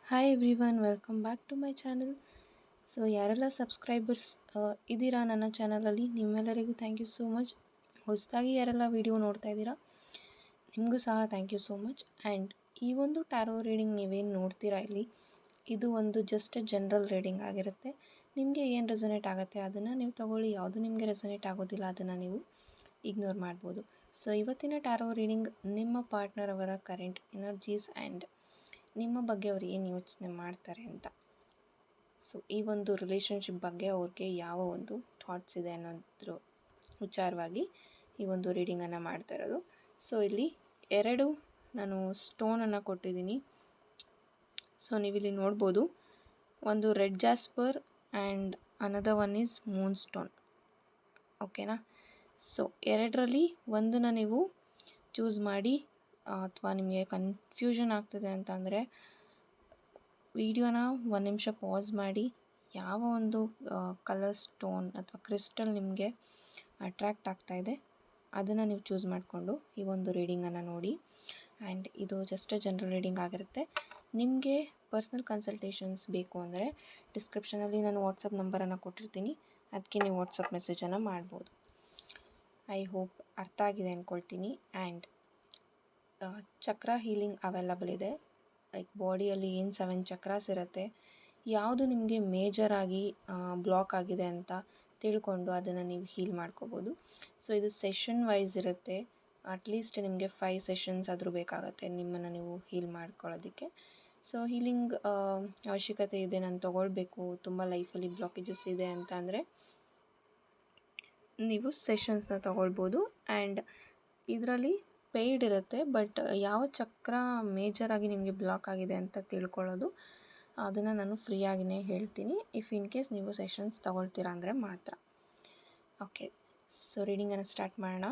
Hi everyone, welcome back to my channel. So ಯಾರೆಲ್ಲ subscribers ಇದ್ದೀರಾ ನನ್ನ ಚಾನಲಲ್ಲಿ, ನಿಮ್ಮೆಲ್ಲರಿಗೂ ಥ್ಯಾಂಕ್ ಯು ಸೋ ಮಚ್. ಹೊಸದಾಗಿ ಯಾರೆಲ್ಲ ವಿಡಿಯೋ ನೋಡ್ತಾ ಇದ್ದೀರಾ ನಿಮಗೂ ಸಹ thank you so much. And ಈ ಒಂದು ಟ್ಯಾರೋ ರೀಡಿಂಗ್ ನೀವೇನು ನೋಡ್ತೀರಾ ಇಲ್ಲಿ, ಇದು ಒಂದು ಜಸ್ಟ್ ಜನರಲ್ ರೀಡಿಂಗ್ ಆಗಿರುತ್ತೆ. ನಿಮಗೆ ಏನು ರೆಸೊನೇಟ್ ಆಗುತ್ತೆ ಅದನ್ನು ನೀವು ತಗೊಳ್ಳಿ, ಯಾವುದು ನಿಮಗೆ ರೆಸೊನೇಟ್ ಆಗೋದಿಲ್ಲ ಅದನ್ನು ನೀವು ಇಗ್ನೋರ್ ಮಾಡ್ಬೋದು. ಸೊ ಇವತ್ತಿನ ಟ್ಯಾರೋ ರೀಡಿಂಗ್ ನಿಮ್ಮ ಪಾರ್ಟ್ನರ್ ಅವರ ಕರೆಂಟ್ ಎನರ್ಜೀಸ್ ಆ್ಯಂಡ್ ನಿಮ್ಮ ಬಗ್ಗೆ ಅವ್ರು ಏನು ಯೋಚನೆ ಮಾಡ್ತಾರೆ ಅಂತ. ಸೊ ಈ ಒಂದು ರಿಲೇಷನ್ಶಿಪ್ ಬಗ್ಗೆ ಅವ್ರಿಗೆ ಯಾವ ಒಂದು ಥಾಟ್ಸ್ ಇದೆ ಅನ್ನೋದ್ರ ವಿಚಾರವಾಗಿ ಈ ಒಂದು ರೀಡಿಂಗನ್ನು ಮಾಡ್ತಾ ಇರೋದು. ಸೊ ಇಲ್ಲಿ ಎರಡು ನಾನು ಸ್ಟೋನನ್ನು ಕೊಟ್ಟಿದ್ದೀನಿ. ಸೊ ನೀವಿಲ್ಲಿ ನೋಡ್ಬೋದು, ಒಂದು red jasper and another one is Moon stone. ಓಕೆನಾ? ಸೊ ಎರಡರಲ್ಲಿ ಒಂದನ್ನು ನೀವು ಚೂಸ್ ಮಾಡಿ, ಅಥವಾ ನಿಮಗೆ ಕನ್ಫ್ಯೂಷನ್ ಆಗ್ತದೆ ಅಂತಂದರೆ ವಿಡಿಯೋನ ಒಂದು ನಿಮಿಷ ಪಾಸ್ ಮಾಡಿ, ಯಾವ ಒಂದು ಕಲರ್ ಸ್ಟೋನ್ ಅಥವಾ ಕ್ರಿಸ್ಟಲ್ ನಿಮಗೆ ಅಟ್ರ್ಯಾಕ್ಟ್ ಆಗ್ತಾಯಿದೆ ಅದನ್ನು ನೀವು ಚೂಸ್ ಮಾಡಿಕೊಂಡು ಈ ಒಂದು ರೀಡಿಂಗನ್ನು ನೋಡಿ. ಆ್ಯಂಡ್ ಇದು ಜಸ್ಟ್ ಜನರಲ್ ರೀಡಿಂಗ್ ಆಗಿರುತ್ತೆ. ನಿಮಗೆ ಪರ್ಸ್ನಲ್ ಕನ್ಸಲ್ಟೇಷನ್ಸ್ ಬೇಕು ಅಂದರೆ ಡಿಸ್ಕ್ರಿಪ್ಷನಲ್ಲಿ ನಾನು ವಾಟ್ಸಪ್ ನಂಬರನ್ನು ಕೊಟ್ಟಿರ್ತೀನಿ, ಅದಕ್ಕೆ ನೀವು ವಾಟ್ಸಪ್ ಮೆಸೇಜನ್ನು ಮಾಡ್ಬೋದು. ಐ ಹೋಪ್ ಅರ್ಥ ಆಗಿದೆ ಅಂದ್ಕೊಳ್ತೀನಿ. ಆ್ಯಂಡ್ ಚಕ್ರ ಹೀಲಿಂಗ್ ಅವೈಲಬಲ್ ಇದೆ. ಲೈಕ್ ಬಾಡಿಯಲ್ಲಿ ಏನು 7 ಚಕ್ರಾಸ್ ಇರುತ್ತೆ, ಯಾವುದು ನಿಮಗೆ ಮೇಜರಾಗಿ ಬ್ಲಾಕ್ ಆಗಿದೆ ಅಂತ ತಿಳ್ಕೊಂಡು ಅದನ್ನು ನೀವು ಹೀಲ್ ಮಾಡ್ಕೋಬೋದು. ಸೊ ಇದು ಸೆಷನ್ ವೈಸ್ ಇರುತ್ತೆ. ಅಟ್ಲೀಸ್ಟ್ ನಿಮಗೆ 5 ಸೆಷನ್ಸ್ ಆದರೂ ಬೇಕಾಗುತ್ತೆ ನಿಮ್ಮನ್ನು ನೀವು ಹೀಲ್ ಮಾಡ್ಕೊಳ್ಳೋದಕ್ಕೆ. ಸೊ ಹೀಲಿಂಗ್ ಅವಶ್ಯಕತೆ ಇದೆ, ನಾನು ತೊಗೊಳ್ಬೇಕು, ತುಂಬ ಲೈಫಲ್ಲಿ ಬ್ಲಾಕೇಜಸ್ ಇದೆ ಅಂತ ಅಂದರೆ ನೀವು ಸೆಷನ್ಸ್ನ ತೊಗೊಳ್ಬೋದು. ಆ್ಯಂಡ್ ಇದರಲ್ಲಿ ಪೇಯ್ಡ್ ಇರುತ್ತೆ, ಬಟ್ ಯಾವ ಚಕ್ರ ಮೇಜರಾಗಿ ನಿಮಗೆ ಬ್ಲಾಕ್ ಆಗಿದೆ ಅಂತ ತಿಳ್ಕೊಳ್ಳೋದು ಅದನ್ನು ನಾನು ಫ್ರೀಯಾಗಿಯೇ ಹೇಳ್ತೀನಿ, ಇಫ್ ಇನ್ ಕೇಸ್ ನೀವು ಸೆಷನ್ಸ್ ತೊಗೊಳ್ತೀರಾ ಅಂದರೆ ಮಾತ್ರ. ಓಕೆ, ಸೊ ರೀಡಿಂಗನ್ನು ಸ್ಟಾರ್ಟ್ ಮಾಡೋಣ.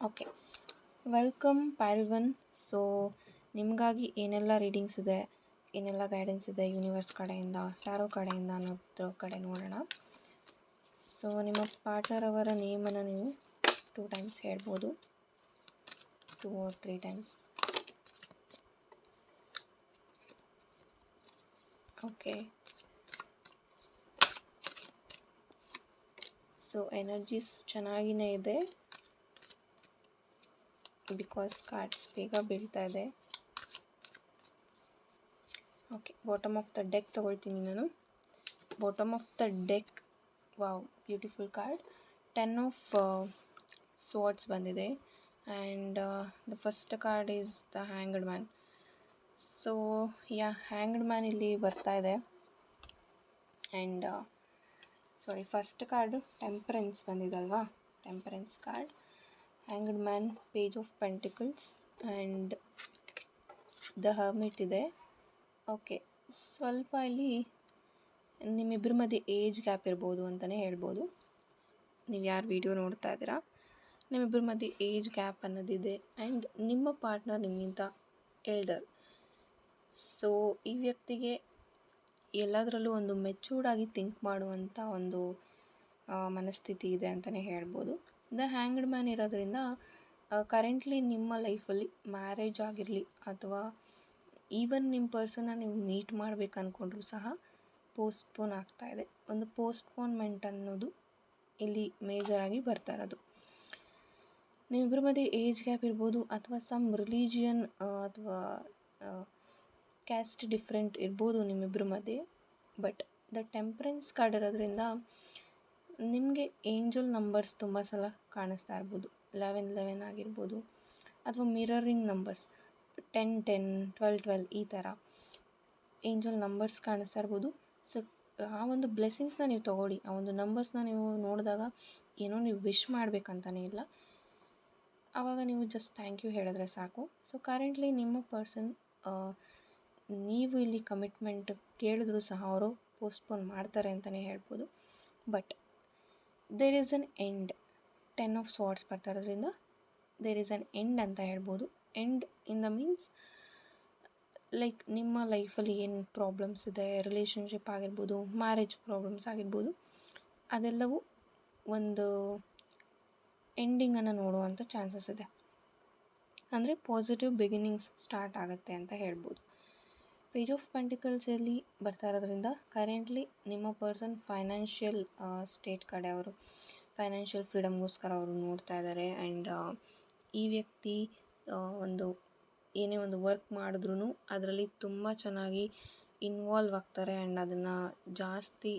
Okay, welcome pile 1. ಸೊ ನಿಮಗಾಗಿ ಏನೆಲ್ಲ ರೀಡಿಂಗ್ಸ್ ಇದೆ, ಏನೆಲ್ಲ ಗೈಡೆನ್ಸ್ ಇದೆ ಯೂನಿವರ್ಸ್ ಕಡೆಯಿಂದ, ಟ್ಯಾರೋ ಕಡೆಯಿಂದ ಅನ್ನೋದ್ರ ಕಡೆ ನೋಡೋಣ. ಸೊ ನಿಮ್ಮ ಪಾರ್ಟ್ನರ್ ಅವರ ನೇಮನ್ನು ನೀವು 2 ಟೈಮ್ಸ್ ಹೇಳ್ಬೋದು, 2 or 3 times. Okay, so energies ಚೆನ್ನಾಗಿಯೇ ಇದೆ, ಬಿಕಾಸ್ ಕಾರ್ಡ್ಸ್ ಬೇಗ ಬೀಳ್ತಾ ಇದೆ. Okay, bottom of the deck ತೊಗೊಳ್ತೀನಿ ನಾನು. Bottom of the deck, wow, beautiful card. 10 of swords ಬಂದಿದೆ. And the first card is the hanged man. So hanged man ಇಲ್ಲಿ ಬರ್ತಾ ಇದೆ. ಆ್ಯಂಡ್ ಫಸ್ಟ್ ಕಾರ್ಡು ಟೆಂಪರೆನ್ಸ್ ಬಂದಿದಲ್ವಾ, temperance card, hanged man, page of pentacles and the hermit ಇದೆ. Okay, ಸ್ವಲ್ಪ ಇಲ್ಲಿ ನಿಮ್ಮಿಬ್ಬರ ಮಧ್ಯೆ ಏಜ್ ಗ್ಯಾಪ್ ಇರ್ಬೋದು ಅಂತಲೇ ಹೇಳ್ಬೋದು. ನೀವು ಯಾರು ವಿಡಿಯೋ ನೋಡ್ತಾ ಇದ್ದೀರಾ, ನಿಮ್ಮಿಬ್ಬರ ಮಧ್ಯೆ ಏಜ್ ಗ್ಯಾಪ್ ಅನ್ನೋದಿದೆ. ಆ್ಯಂಡ್ ನಿಮ್ಮ ಪಾರ್ಟ್ನರ್ ನಿಮಗಿಂತ ಎಲ್ಡರ್. ಸೊ ಈ ವ್ಯಕ್ತಿಗೆ ಎಲ್ಲದರಲ್ಲೂ ಒಂದು ಮೆಚೂರ್ಡಾಗಿ ಥಿಂಕ್ ಮಾಡುವಂಥ ಒಂದು ಮನಸ್ಥಿತಿ ಇದೆ ಅಂತಲೇ ಹೇಳ್ಬೋದು. ದ ಹ್ಯಾಂಗ್ಡ್ ಮ್ಯಾನ್ ಇರೋದ್ರಿಂದ ಕರೆಂಟ್ಲಿ ನಿಮ್ಮ ಲೈಫಲ್ಲಿ ಮ್ಯಾರೇಜ್ ಆಗಿರಲಿ ಅಥವಾ ಈವನ್ ನಿಮ್ಮ ಪರ್ಸನ್ನ ನೀವು ಮೀಟ್ ಮಾಡಬೇಕು ಅಂದ್ಕೊಂಡ್ರೂ ಸಹ ಪೋಸ್ಟ್ಪೋನ್ ಆಗ್ತಾಯಿದೆ. ಒಂದು ಪೋಸ್ಟ್ಪೋನ್ಮೆಂಟ್ ಅನ್ನೋದು ಇಲ್ಲಿ ಮೇಜರಾಗಿ ಬರ್ತಾ ಇರೋದು. ನಿಮ್ಮಿಬ್ಬರ ಮಧ್ಯೆ ಏಜ್ ಗ್ಯಾಪ್ ಇರ್ಬೋದು, ಅಥವಾ ಸಮ್ ರಿಲಿಜಿಯನ್ ಅಥವಾ ಕ್ಯಾಸ್ಟ್ ಡಿಫ್ರೆಂಟ್ ಇರ್ಬೋದು ನಿಮ್ಮಿಬ್ಬರ ಮಧ್ಯೆ. ಬಟ್ ದ ಟೆಂಪರೆನ್ಸ್ ಕಾರ್ಡ್ ಇರೋದ್ರಿಂದ ನಿಮಗೆ ಏಂಜಲ್ ನಂಬರ್ಸ್ ತುಂಬ ಸಲ ಕಾಣಿಸ್ತಾ ಇರ್ಬೋದು. 11 ಆಗಿರ್ಬೋದು, ಅಥವಾ ಮಿರರಿಂಗ್ ನಂಬರ್ಸ್ 10 12 ಈ ಥರ ಏಂಜಲ್ ನಂಬರ್ಸ್ ಕಾಣಿಸ್ತಾ ಇರ್ಬೋದು. ಸೊ ಆ ಒಂದು ಬ್ಲೆಸ್ಸಿಂಗ್ಸ್ನ ನೀವು ತೊಗೊಳ್ಳಿ. ಆ ಒಂದು ನಂಬರ್ಸ್ನ ನೀವು ನೋಡಿದಾಗ ಏನೋ ನೀವು ವಿಶ್ ಮಾಡಬೇಕಂತಲೇ ಇಲ್ಲ, ಆವಾಗ ನೀವು ಜಸ್ಟ್ ಥ್ಯಾಂಕ್ ಯು ಹೇಳಿದ್ರೆ ಸಾಕು. ಸೊ ಕರೆಂಟ್ಲಿ ನಿಮ್ಮ ಪರ್ಸನ್ ನೀವು ಇಲ್ಲಿ ಕಮಿಟ್ಮೆಂಟ್ ಕೇಳಿದ್ರೂ ಸಹ ಅವರು ಪೋಸ್ಟ್ಪೋನ್ ಮಾಡ್ತಾರೆ ಅಂತಲೇ ಹೇಳ್ಬೋದು. But there is an end. 10 of swords ಬರ್ತಾ ಇರೋದ್ರಿಂದ ದೇರ್ ಈಸ್ ಅನ್ ಎಂಡ್ ಅಂತ ಹೇಳ್ಬೋದು. End in the means like ನಿಮ್ಮ ಲೈಫಲ್ಲಿ ಏನು ಪ್ರಾಬ್ಲಮ್ಸ್ ಇದೆ, ರಿಲೇಷನ್ಶಿಪ್ ಆಗಿರ್ಬೋದು, ಮ್ಯಾರೇಜ್ ಪ್ರಾಬ್ಲಮ್ಸ್ ಆಗಿರ್ಬೋದು, ಅದೆಲ್ಲವೂ ಒಂದು ಎಂಡಿಂಗನ್ನು ನೋಡುವಂಥ ಚಾನ್ಸಸ್ ಇದೆ. ಅಂದರೆ ಪಾಸಿಟಿವ್ ಬಿಗಿನಿಂಗ್ಸ್ ಸ್ಟಾರ್ಟ್ ಆಗುತ್ತೆ ಅಂತ ಹೇಳ್ಬೋದು. ಪೇಜ್ ಆಫ್ ಪೆಂಟಿಕಲ್ಸಲ್ಲಿ ಬರ್ತಾ ಇರೋದ್ರಿಂದ ಕರೆಂಟ್ಲಿ ನಿಮ್ಮ ಪರ್ಸನ್ ಫೈನಾನ್ಷಿಯಲ್ ಸ್ಟೇಟ್ ಕಡೆ ಅವರು ಫೈನಾನ್ಷಿಯಲ್ ಫ್ರೀಡಮ್ಗೋಸ್ಕರ ಅವರು ನೋಡ್ತಾ ಇದ್ದಾರೆ. ಆ್ಯಂಡ್ ಈ ವ್ಯಕ್ತಿ ಒಂದು ಏನೇ ಒಂದು ವರ್ಕ್ ಮಾಡಿದ್ರೂ ಅದರಲ್ಲಿ ತುಂಬ ಚೆನ್ನಾಗಿ ಇನ್ವಾಲ್ವ್ ಆಗ್ತಾರೆ ಆ್ಯಂಡ್ ಅದನ್ನು ಜಾಸ್ತಿ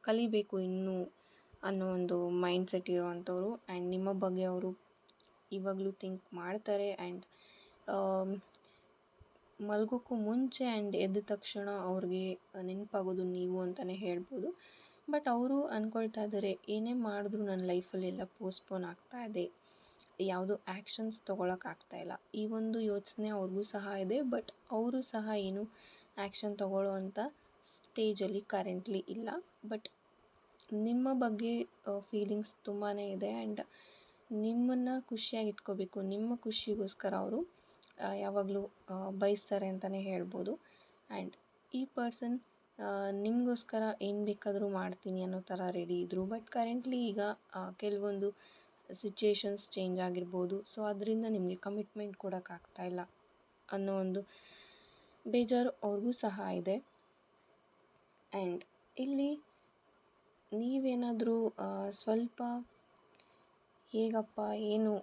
ಕಲಿಬೇಕು ಇನ್ನೂ ಅನ್ನೋ ಒಂದು ಮೈಂಡ್ಸೆಟ್ ಇರೋವಂಥವ್ರು. ಆ್ಯಂಡ್ ನಿಮ್ಮ ಬಗ್ಗೆ ಅವರು ಇವಾಗಲೂ ಥಿಂಕ್ ಮಾಡ್ತಾರೆ. ಆ್ಯಂಡ್ ಮಲಗೋಕ್ಕೂ ಮುಂಚೆ ಆ್ಯಂಡ್ ಎದ್ದ ತಕ್ಷಣ ಅವ್ರಿಗೆ ನೆನಪಾಗೋದು ನೀವು ಅಂತಲೇ ಹೇಳ್ಬೋದು. ಬಟ್ ಅವರು ಅಂದ್ಕೊಳ್ತಾ ಇದ್ದಾರೆ, ಏನೇ ಮಾಡಿದ್ರು ನನ್ನ ಲೈಫಲ್ಲಿ ಎಲ್ಲ ಪೋಸ್ಟ್ಪೋನ್ ಆಗ್ತಾ ಇದೆ, ಯಾವುದೋ ಆ್ಯಕ್ಷನ್ಸ್ ತೊಗೊಳಕ್ಕಾಗ್ತಾ ಇಲ್ಲ. ಈ ಒಂದು ಯೋಚನೆ ಅವ್ರಿಗೂ ಸಹ ಇದೆ. ಬಟ್ ಅವರು ಸಹ ಏನು ಆ್ಯಕ್ಷನ್ ತೊಗೊಳ್ಳೋ ಅಂಥ ಸ್ಟೇಜಲ್ಲಿ ಕರೆಂಟ್ಲಿ ಇಲ್ಲ. ಬಟ್ ನಿಮ್ಮ ಬಗ್ಗೆ ಫೀಲಿಂಗ್ಸ್ ತುಂಬಾ ಇದೆ. ಆ್ಯಂಡ್ ನಿಮ್ಮನ್ನು ಖುಷಿಯಾಗಿ ಇಟ್ಕೋಬೇಕು, ನಿಮ್ಮ ಖುಷಿಗೋಸ್ಕರ ಅವರು ಯಾವಾಗಲೂ ಬಯಸ್ತಾರೆ ಅಂತಲೇ ಹೇಳ್ಬೋದು. ಆ್ಯಂಡ್ ಈ ಪರ್ಸನ್ ನಿಮಗೋಸ್ಕರ ಏನು ಬೇಕಾದರೂ ಮಾಡ್ತೀನಿ ಅನ್ನೋ ಥರ ರೆಡಿ ಇದ್ದರು. ಬಟ್ ಕರೆಂಟ್ಲಿ ಈಗ ಕೆಲವೊಂದು ಸಿಚುಯೇಷನ್ಸ್ ಚೇಂಜ್ ಆಗಿರ್ಬೋದು. ಸೊ ಅದರಿಂದ ನಿಮಗೆ ಕಮಿಟ್ಮೆಂಟ್ ಕೊಡೋಕ್ಕಾಗ್ತಾಯಿಲ್ಲ ಅನ್ನೋ ಒಂದು ಬೇಜಾರು ಅವ್ರಿಗೂ ಸಹ ಇದೆ. ಆ್ಯಂಡ್ ಇಲ್ಲಿ ನೀವೇನಾದರೂ ಸ್ವಲ್ಪ ಹೇಗಪ್ಪ ಏನು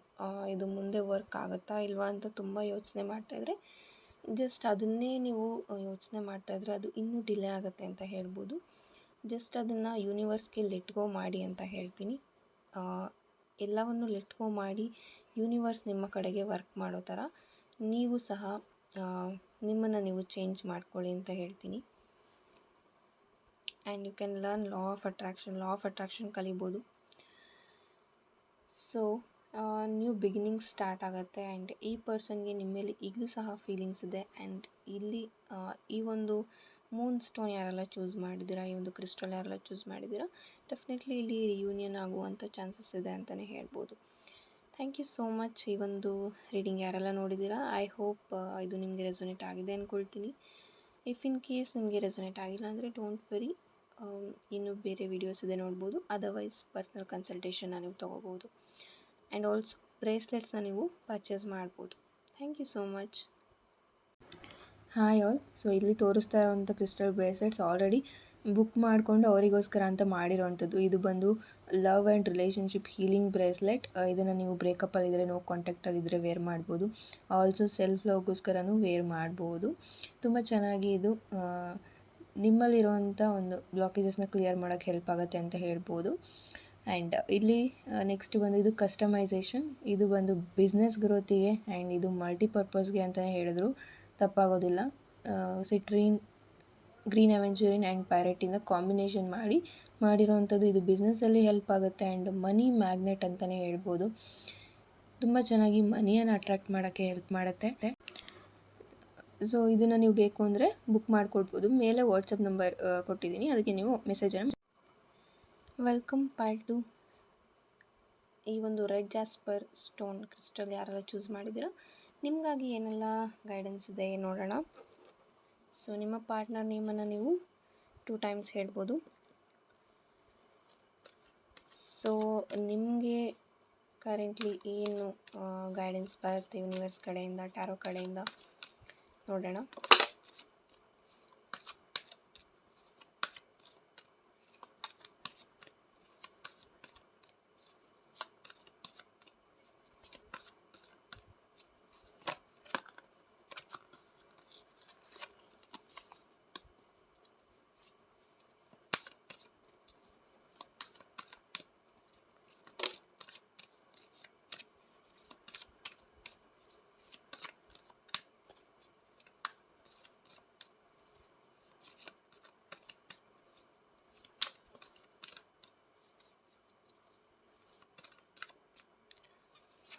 ಇದು ಮುಂದೆ ವರ್ಕ್ ಆಗುತ್ತಾ ಇಲ್ವಾ ಅಂತ ತುಂಬ ಯೋಚನೆ ಮಾಡ್ತಾಯಿದ್ರೆ, ಜಸ್ಟ್ ಅದನ್ನೇ ನೀವು ಯೋಚನೆ ಮಾಡ್ತಾಯಿದ್ರೆ ಅದು ಇನ್ನೂ ಡಿಲೇ ಆಗುತ್ತೆ ಅಂತ ಹೇಳ್ಬೋದು. ಜಸ್ಟ್ ಅದನ್ನು ಯೂನಿವರ್ಸ್ಗೆ ಲೆಟ್ ಗೋ ಮಾಡಿ ಅಂತ ಹೇಳ್ತೀನಿ. ಎಲ್ಲವನ್ನು ಲೆಟ್ ಗೋ ಮಾಡಿ ಯೂನಿವರ್ಸ್ ನಿಮ್ಮ ಕಡೆಗೆ ವರ್ಕ್ ಮಾಡೋ ಥರ ನೀವು ಸಹ ನಿಮ್ಮನ್ನು ನೀವು ಚೇಂಜ್ ಮಾಡ್ಕೊಳ್ಳಿ ಅಂತ ಹೇಳ್ತೀನಿ. And you can learn law of attraction ಕಲಿಬೋದು. ಸೊ ನ್ಯೂ ಬಿಗಿನಿಂಗ್ಸ್ ಸ್ಟಾರ್ಟ್ ಆಗುತ್ತೆ. ಆ್ಯಂಡ್ ಈ ಪರ್ಸನ್ಗೆ ನಿಮ್ಮ ಮೇಲೆ ಈಗಲೂ ಸಹ ಫೀಲಿಂಗ್ಸ್ ಇದೆ. ಆ್ಯಂಡ್ ಇಲ್ಲಿ ಈ ಒಂದು ಮೂನ್ ಸ್ಟೋನ್ ಯಾರೆಲ್ಲ ಚೂಸ್ ಮಾಡಿದ್ದೀರಾ, ಈ ಒಂದು ಕ್ರಿಸ್ಟಲ್ ಯಾರೆಲ್ಲ ಚೂಸ್ ಮಾಡಿದ್ದೀರಾ, ಡೆಫಿನೆಟ್ಲಿ ಇಲ್ಲಿ ರಿಯೂನಿಯನ್ ಆಗುವಂಥ ಚಾನ್ಸಸ್ ಇದೆ ಅಂತಲೇ ಹೇಳ್ಬೋದು. Thank you so much. ಈ ಒಂದು ರೀಡಿಂಗ್ ಯಾರೆಲ್ಲ ನೋಡಿದ್ದೀರಾ, ಐ ಹೋಪ್ ಇದು ನಿಮಗೆ ರೆಸೊನೇಟ್ ಆಗಿದೆ ಅಂದ್ಕೊಳ್ತೀನಿ. ಇಫ್ ಇನ್ ಕೇಸ್ ನಿಮಗೆ ರೆಸೊನೇಟ್ ಆಗಿಲ್ಲ ಅಂದರೆ ಡೋಂಟ್ ವರಿ, ಇನ್ನೂ ಬೇರೆ ವೀಡಿಯೋಸ್ ಇದೆ ನೋಡ್ಬೋದು. ಅದರ್ವೈಸ್ ಪರ್ಸ್ನಲ್ ಕನ್ಸಲ್ಟೇಷನ್ನ ನೀವು ತೊಗೋಬೋದು. ಆ್ಯಂಡ್ ಆಲ್ಸೋ ಬ್ರೇಸ್ಲೆಟ್ಸ್ನ ನೀವು ಪರ್ಚೇಸ್ ಮಾಡ್ಬೋದು. Thank you so much. Hi all. So ಇಲ್ಲಿ ತೋರಿಸ್ತಾ ಇರೋವಂಥ ಕ್ರಿಸ್ಟಲ್ ಬ್ರೇಸ್ಲೆಟ್ಸ್ ಆಲ್ರೆಡಿ ಬುಕ್ ಮಾಡಿಕೊಂಡು ಅವರಿಗೋಸ್ಕರ ಅಂತ ಮಾಡಿರೋವಂಥದ್ದು. ಇದು ಬಂದು love and relationship healing bracelet. ಇದನ್ನು ನೀವು ಬ್ರೇಕಪ್ಪಲ್ಲಿದ್ದರೆ, ನೋ ಕಾಂಟ್ಯಾಕ್ಟಲ್ಲಿದ್ದರೆ ವೇರ್ ಮಾಡ್ಬೋದು. ಆಲ್ಸೋ ಸೆಲ್ಫ್ ಲವ್ಗೋಸ್ಕರನೂ ವೇರ್ ಮಾಡ್ಬೋದು. ತುಂಬ ಚೆನ್ನಾಗಿ ಇದು ನಿಮ್ಮಲ್ಲಿರುವಂಥ ಒಂದು ಬ್ಲಾಕೇಜಸ್ನ ಕ್ಲಿಯರ್ ಮಾಡೋಕ್ಕೆ ಹೆಲ್ಪ್ ಆಗುತ್ತೆ ಅಂತ ಹೇಳ್ಬೋದು. ಆ್ಯಂಡ್ ಇಲ್ಲಿ ನೆಕ್ಸ್ಟ್ ಬಂದು ಇದು ಕಸ್ಟಮೈಸೇಷನ್. ಇದು ಬಂದು ಬಿಸ್ನೆಸ್ ಗ್ರೋತಿಗೆ ಆ್ಯಂಡ್ ಇದು ಮಲ್ಟಿಪರ್ಪಸ್ಗೆ ಅಂತಲೇ ಹೇಳಿದ್ರು ತಪ್ಪಾಗೋದಿಲ್ಲ. ಸಿಟ್ರೀನ್, ಗ್ರೀನ್ ಅವೆಂಚೂರಿನ್ ಆ್ಯಂಡ್ ಪೈರೆಟಿಂದ ಕಾಂಬಿನೇಷನ್ ಮಾಡಿರೋವಂಥದ್ದು. ಇದು ಬಿಸ್ನೆಸ್ಸಲ್ಲಿ ಹೆಲ್ಪ್ ಆಗುತ್ತೆ ಆ್ಯಂಡ್ ಮನಿ ಮ್ಯಾಗ್ನೆಟ್ ಅಂತಲೇ ಹೇಳ್ಬೋದು. ತುಂಬ ಚೆನ್ನಾಗಿ ಮನಿಯನ್ನು ಅಟ್ರ್ಯಾಕ್ಟ್ ಮಾಡೋಕ್ಕೆ ಹೆಲ್ಪ್ ಮಾಡುತ್ತೆ. ಸೊ ಇದನ್ನು ನೀವು ಬೇಕು ಅಂದರೆ ಬುಕ್ ಮಾಡ್ಕೊಳ್ಬೋದು. ಮೇಲೆ ವಾಟ್ಸಪ್ ನಂಬರ್ ಕೊಟ್ಟಿದ್ದೀನಿ, ಅದಕ್ಕೆ ನೀವು ಮೆಸೇಜನ್ನು. Welcome part 2. ಈ ಒಂದು ರೆಡ್ ಜಾಸ್ಪರ್ ಸ್ಟೋನ್ ಕ್ರಿಸ್ಟಲ್ ಯಾರೆಲ್ಲ ಚೂಸ್ ಮಾಡಿದ್ದೀರಾ, ನಿಮಗಾಗಿ ಏನೆಲ್ಲ ಗೈಡೆನ್ಸ್ ಇದೆ ನೋಡೋಣ. ಸೊ ನಿಮ್ಮ ಪಾರ್ಟ್ನರ್ ನೇಮನ್ನು ನೀವು 2 ಟೈಮ್ಸ್ ಹೇಳ್ಬೋದು. ಸೊ ನಿಮಗೆ ಕರೆಂಟ್ಲಿ ಏನು ಗೈಡೆನ್ಸ್ ಬರುತ್ತೆ ಯೂನಿವರ್ಸ್ ಕಡೆಯಿಂದ, ಟ್ಯಾರೋ ಕಡೆಯಿಂದ ನೋಡೋಣ.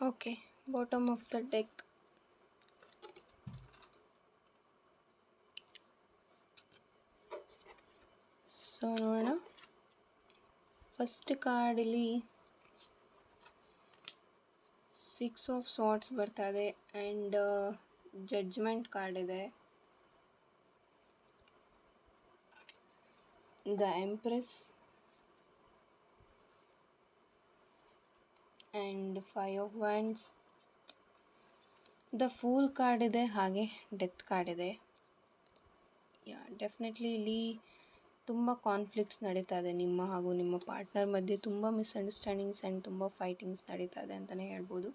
Okay, bottom of the deck. So ನೋಡೋಣ. ಫಸ್ಟ್ ಕಾರ್ಡಲ್ಲಿ 6 ಆಫ್ ಸಾರ್ಟ್ಸ್ ಬರ್ತಾ ಇದೆ ಆ್ಯಂಡ್ ಜಡ್ಜ್ಮೆಂಟ್ ಕಾರ್ಡ್ ಇದೆ. The empress and 5 of wands. The pool card ಇದೆ, ಹಾಗೆ ಡೆತ್ ಕಾರ್ಡ್ ಇದೆ. ಡೆಫಿನೆಟ್ಲಿ ಇಲ್ಲಿ ತುಂಬ ಕಾನ್ಫ್ಲಿಕ್ಟ್ಸ್ ನಡೀತಾ ಇದೆ ನಿಮ್ಮ ಹಾಗೂ ನಿಮ್ಮ ಪಾರ್ಟ್ನರ್ ಮಧ್ಯೆ. ತುಂಬ ಮಿಸ್ಅಂಡರ್ಸ್ಟ್ಯಾಂಡಿಂಗ್ಸ್ ಆ್ಯಂಡ್ ತುಂಬ ಫೈಟಿಂಗ್ಸ್ ನಡೀತಾ ಇದೆ ಅಂತಲೇ ಹೇಳ್ಬೋದು.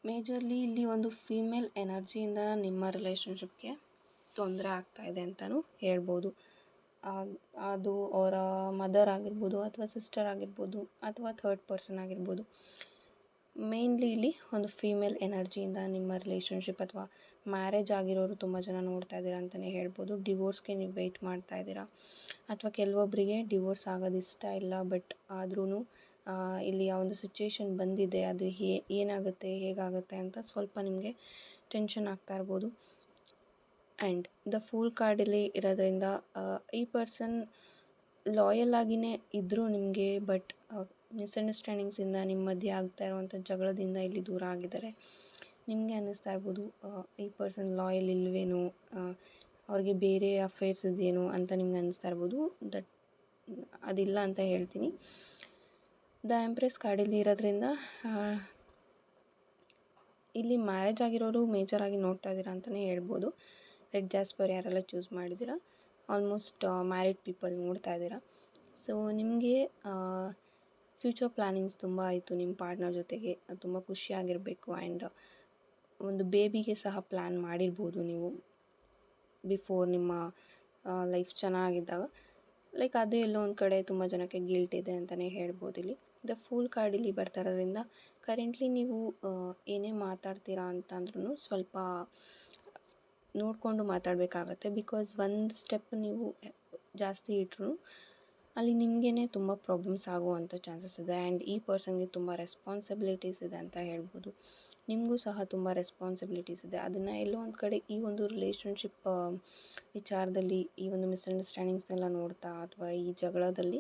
ಮೇಜರ್ಲಿ ಇಲ್ಲಿ ಒಂದು ಫೀಮೇಲ್ ಎನರ್ಜಿಯಿಂದ ನಿಮ್ಮ ರಿಲೇಷನ್ಶಿಪ್ಗೆ ತೊಂದರೆ ಆಗ್ತಾ ಇದೆ ಅಂತಲೂ ಹೇಳ್ಬೋದು. ಅದು ಅವರ ಮದರ್ ಆಗಿರ್ಬೋದು, ಅಥವಾ ಸಿಸ್ಟರ್ ಆಗಿರ್ಬೋದು, ಅಥವಾ ಥರ್ಡ್ ಪರ್ಸನ್ ಆಗಿರ್ಬೋದು. ಮೇನ್ಲಿ ಇಲ್ಲಿ ಒಂದು ಫೀಮೇಲ್ ಎನರ್ಜಿಯಿಂದ ನಿಮ್ಮ ರಿಲೇಷನ್ಶಿಪ್ ಅಥವಾ ಮ್ಯಾರೇಜ್ ಆಗಿರೋರು ತುಂಬ ಜನ ನೋಡ್ತಾ ಇದ್ದೀರಾ ಅಂತಲೇ ಹೇಳ್ಬೋದು. ಡಿವೋರ್ಸ್ಗೆ ನೀವು ವೆಯ್ಟ್ ಮಾಡ್ತಾ ಇದ್ದೀರಾ, ಅಥವಾ ಕೆಲವೊಬ್ಬರಿಗೆ ಡಿವೋರ್ಸ್ ಆಗೋದು ಇಷ್ಟ ಇಲ್ಲ, ಬಟ್ ಆದ್ರೂ ಇಲ್ಲಿ ಆ ಒಂದು ಸಿಚುವೇಶನ್ ಬಂದಿದೆ, ಅದು ಏನಾಗುತ್ತೆ ಹೇಗಾಗುತ್ತೆ ಅಂತ ಸ್ವಲ್ಪ ನಿಮಗೆ ಟೆನ್ಷನ್ ಆಗ್ತಾ ಇರ್ಬೋದು. ಆ್ಯಂಡ್ ದ ಫೂಲ್ ಕಾರ್ಡಲ್ಲಿ ಇರೋದ್ರಿಂದ ಈ ಪರ್ಸನ್ ಲಾಯಲ್ ಆಗಿಯೇ ಇದ್ದರೂ ನಿಮಗೆ, ಬಟ್ ಮಿಸ್ಅಂಡರ್ಸ್ಟ್ಯಾಂಡಿಂಗ್ಸಿಂದ ನಿಮ್ಮ ಮಧ್ಯೆ ಆಗ್ತಾ ಇರುವಂಥ ಜಗಳದಿಂದ ಇಲ್ಲಿ ದೂರ ಆಗಿದ್ದಾರೆ. ನಿಮಗೆ ಅನ್ನಿಸ್ತಾ ಇರ್ಬೋದು ಈ ಪರ್ಸನ್ ಲಾಯಲ್ ಇಲ್ವೇನೋ, ಅವ್ರಿಗೆ ಬೇರೆ ಅಫೇರ್ಸ್ ಇದೆಯೇನೋ ಅಂತ ನಿಮ್ಗೆ ಅನ್ನಿಸ್ತಾ ಇರ್ಬೋದು. ಅದಿಲ್ಲ ಅಂತ ಹೇಳ್ತೀನಿ. ದ ಎಂಪ್ರೆಸ್ ಕಾರ್ಡಲ್ಲಿ ಇರೋದ್ರಿಂದ ಇಲ್ಲಿ ಮ್ಯಾರೇಜ್ ಆಗಿರೋರು ಮೇಜರಾಗಿ ನೋಡ್ತಾ ಇದ್ದೀರಾ ಅಂತಲೇ ಹೇಳ್ಬೋದು. ರೆಡ್ ಜಾಸ್ಪರ್ ಯಾರೆಲ್ಲ ಚೂಸ್ ಮಾಡಿದ್ದೀರಾ, ಆಲ್ಮೋಸ್ಟ್ ಮ್ಯಾರಿಡ್ ಪೀಪಲ್ ನೋಡ್ತಾ ಇದ್ದೀರಾ. ಸೊ ನಿಮಗೆ ಫ್ಯೂಚರ್ ಪ್ಲ್ಯಾನಿಂಗ್ಸ್ ತುಂಬ ಆಯಿತು ನಿಮ್ಮ ಪಾರ್ಟ್ನರ್ ಜೊತೆಗೆ, ತುಂಬ ಖುಷಿಯಾಗಿರಬೇಕು. ಆ್ಯಂಡ್ ಒಂದು ಬೇಬಿಗೆ ಸಹ ಪ್ಲ್ಯಾನ್ ಮಾಡಿರ್ಬೋದು ನೀವು ಬಿಫೋರ್ ನಿಮ್ಮ ಲೈಫ್ ಚೆನ್ನಾಗಿದ್ದಾಗ. ಲೈಕ್ ಅದು ಎಲ್ಲೋ ಒಂದು ಕಡೆ ತುಂಬ ಜನಕ್ಕೆ ಗಿಲ್ಟ್ ಇದೆ ಅಂತಲೇ ಹೇಳ್ಬೋದು. ಇಲ್ಲಿ ದ ಫೂಲ್ ಕಾರ್ಡ್ ಇಲ್ಲಿ ಬರ್ತಾ ಇರೋದ್ರಿಂದ ಕರೆಂಟ್ಲಿ ನೀವು ಏನೇ ಮಾತಾಡ್ತೀರಾ ಅಂತಂದ್ರೂ ಸ್ವಲ್ಪ ನೋಡಿಕೊಂಡು ಮಾತಾಡಬೇಕಾಗತ್ತೆ. ಬಿಕಾಸ್ ಒಂದು ಸ್ಟೆಪ್ ನೀವು ಜಾಸ್ತಿ ಇಟ್ಟರು ಅಲ್ಲಿ ನಿಮಗೇ ತುಂಬ ಪ್ರಾಬ್ಲಮ್ಸ್ ಆಗುವಂಥ ಚಾನ್ಸಸ್ ಇದೆ. ಆ್ಯಂಡ್ ಈ ಪರ್ಸನ್ಗೆ ತುಂಬ ರೆಸ್ಪಾನ್ಸಿಬಿಲಿಟೀಸ್ ಇದೆ ಅಂತ ಹೇಳ್ಬೋದು. ನಿಮಗೂ ಸಹ ತುಂಬ ರೆಸ್ಪಾನ್ಸಿಬಿಲಿಟೀಸ್ ಇದೆ. ಅದನ್ನು ಎಲ್ಲೋ ಒಂದು ಕಡೆ ಈ ಒಂದು ರಿಲೇಷನ್ಶಿಪ್ ವಿಚಾರದಲ್ಲಿ ಈ ಒಂದು ಮಿಸ್ಅಂಡರ್ಸ್ಟ್ಯಾಂಡಿಂಗ್ಸ್ನೆಲ್ಲ ನೋಡ್ತಾ, ಅಥವಾ ಈ ಜಗಳದಲ್ಲಿ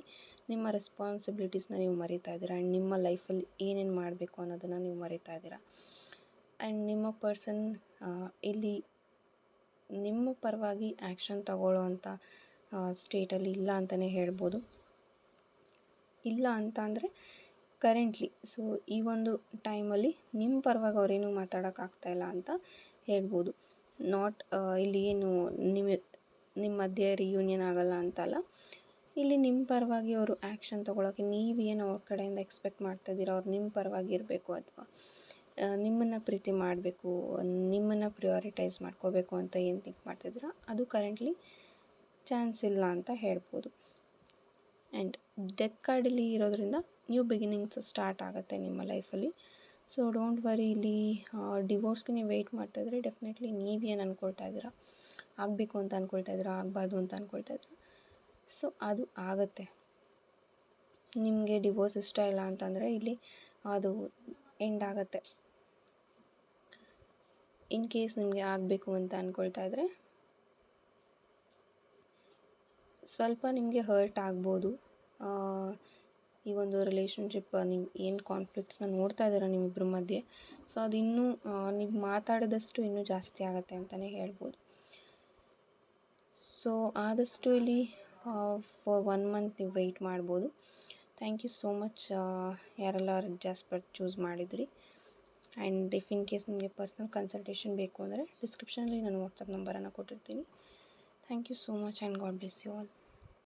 ನಿಮ್ಮ ರೆಸ್ಪಾನ್ಸಿಬಿಲಿಟೀಸ್ನ ನೀವು ಮರಿತಾ ಇದ್ದೀರಾ. ಆ್ಯಂಡ್ ನಿಮ್ಮ ಲೈಫಲ್ಲಿ ಏನೇನು ಮಾಡಬೇಕು ಅನ್ನೋದನ್ನು ನೀವು ಮರಿತಾ ಇದ್ದೀರಾ. ಆ್ಯಂಡ್ ನಿಮ್ಮ ಪರ್ಸನ್ ಇಲ್ಲಿ ನಿಮ್ಮ ಪರವಾಗಿ ಆ್ಯಕ್ಷನ್ ತಗೊಳ್ಳೋ ಅಂಥ ಸ್ಟೇಟಲ್ಲಿ ಇಲ್ಲ ಅಂತಲೇ ಹೇಳ್ಬೋದು. ಇಲ್ಲ ಅಂತ ಅಂದರೆ ಕರೆಂಟ್ಲಿ, ಸೊ ಈ ಒಂದು ಟೈಮಲ್ಲಿ ನಿಮ್ಮ ಪರವಾಗಿ ಅವರೇನು ಮಾತಾಡೋಕ್ಕಾಗ್ತಾಯಿಲ್ಲ ಅಂತ ಹೇಳ್ಬೋದು. ನಾಟ್ ಇಲ್ಲಿ ಏನು ನಿಮ್ಮ ಮಧ್ಯೆ ರಿಯೂನಿಯನ್ ಆಗೋಲ್ಲ ಅಂತಲ್ಲ, ಇಲ್ಲಿ ನಿಮ್ಮ ಪರವಾಗಿ ಅವರು ಆ್ಯಕ್ಷನ್ ತೊಗೊಳಕ್ಕೆ ನೀವೇನು ಅವ್ರ ಕಡೆಯಿಂದ ಎಕ್ಸ್ಪೆಕ್ಟ್ ಮಾಡ್ತಾಯಿದ್ದೀರಾ, ಅವ್ರು ನಿಮ್ಮ ಪರವಾಗಿ ಇರಬೇಕು, ಅಥವಾ ನಿಮ್ಮನ್ನು ಪ್ರೀತಿ ಮಾಡಬೇಕು, ನಿಮ್ಮನ್ನು ಪ್ರಿಯಾರಿಟೈಸ್ ಮಾಡ್ಕೋಬೇಕು ಅಂತ ಏನು ಥಿಂಕ್ ಮಾಡ್ತಿದ್ದೀರಾ, ಅದು ಕರೆಂಟ್ಲಿ ಚಾನ್ಸ್ ಇಲ್ಲ ಅಂತ ಹೇಳ್ಬೋದು. ಆ್ಯಂಡ್ ಡೆತ್ ಕಾರ್ಡಲ್ಲಿ ಇರೋದ್ರಿಂದ ನ್ಯೂ ಬಿಗಿನಿಂಗ್ಸ್ ಸ್ಟಾರ್ಟ್ ಆಗುತ್ತೆ ನಿಮ್ಮ ಲೈಫಲ್ಲಿ. ಸೊ ಡೋಂಟ್ ವರಿ, ಇಲ್ಲಿ ಡಿವೋರ್ಸ್ಗೆ ನೀವು ವೆಯ್ಟ್ ಮಾಡ್ತಾಯಿದ್ರೆ ಡೆಫಿನೆಟ್ಲಿ ನೀವೇನು ಅಂದ್ಕೊಳ್ತಾ ಇದ್ದೀರಾ, ಆಗಬೇಕು ಅಂತ ಅಂದ್ಕೊಳ್ತಾ ಇದ್ದೀರಾ, ಆಗಬಾರ್ದು ಅಂತ ಅಂದ್ಕೊಳ್ತಾ ಇದ್ದೀರಾ, ಸೊ ಅದು ಆಗುತ್ತೆ. ನಿಮಗೆ ಡಿವೋರ್ಸ್ ಇಷ್ಟ ಇಲ್ಲ ಅಂತಂದರೆ ಇಲ್ಲಿ ಅದು ಎಂಡ್ ಆಗುತ್ತೆ. ಇನ್ ಕೇಸ್ ನಿಮಗೆ ಆಗಬೇಕು ಅಂತ ಅಂದ್ಕೊಳ್ತಾ ಇದ್ದರೆ ಸ್ವಲ್ಪ ನಿಮಗೆ ಹರ್ಟ್ ಆಗ್ಬೋದು. ಈ ಒಂದು ರಿಲೇಷನ್ಶಿಪ್ ನೀವು ಏನು ಕಾನ್ಫ್ಲಿಕ್ಟ್ಸ್ನ ನೋಡ್ತಾ ಇದ್ದೀರಾ ನಿಮ್ಮಿಬ್ಬರ ಮಧ್ಯೆ, ಸೊ ಅದು ಇನ್ನೂ ನೀವು ಮಾತಾಡಿದಷ್ಟು ಇನ್ನೂ ಜಾಸ್ತಿ ಆಗುತ್ತೆ ಅಂತಲೇ ಹೇಳ್ಬೋದು. ಸೊ ಆದಷ್ಟು ಇಲ್ಲಿ ಫಾರ್ 1 ಮಂತ್ ನೀವು ವೆಯ್ಟ್ ಮಾಡ್ಬೋದು. ಥ್ಯಾಂಕ್ ಯು ಸೋ ಮಚ್ ಯಾರೆಲ್ಲ ರೆಡ್ ಜಾಸ್ಪರ್ ಚೂಸ್ ಮಾಡಿದ್ರಿ. ಆ್ಯಂಡ್ ಇಫ್ ಇನ್ ಕೇಸ್ ನಿಮಗೆ ಪರ್ಸನಲ್ ಕನ್ಸಲ್ಟೇಷನ್ ಬೇಕು ಅಂದರೆ ಡಿಸ್ಕ್ರಿಪ್ಷನಲ್ಲಿ ನಾನು ವಾಟ್ಸಪ್ ನಂಬರನ್ನು ಕೊಟ್ಟಿರ್ತೀನಿ. Thank you so much and God bless you all.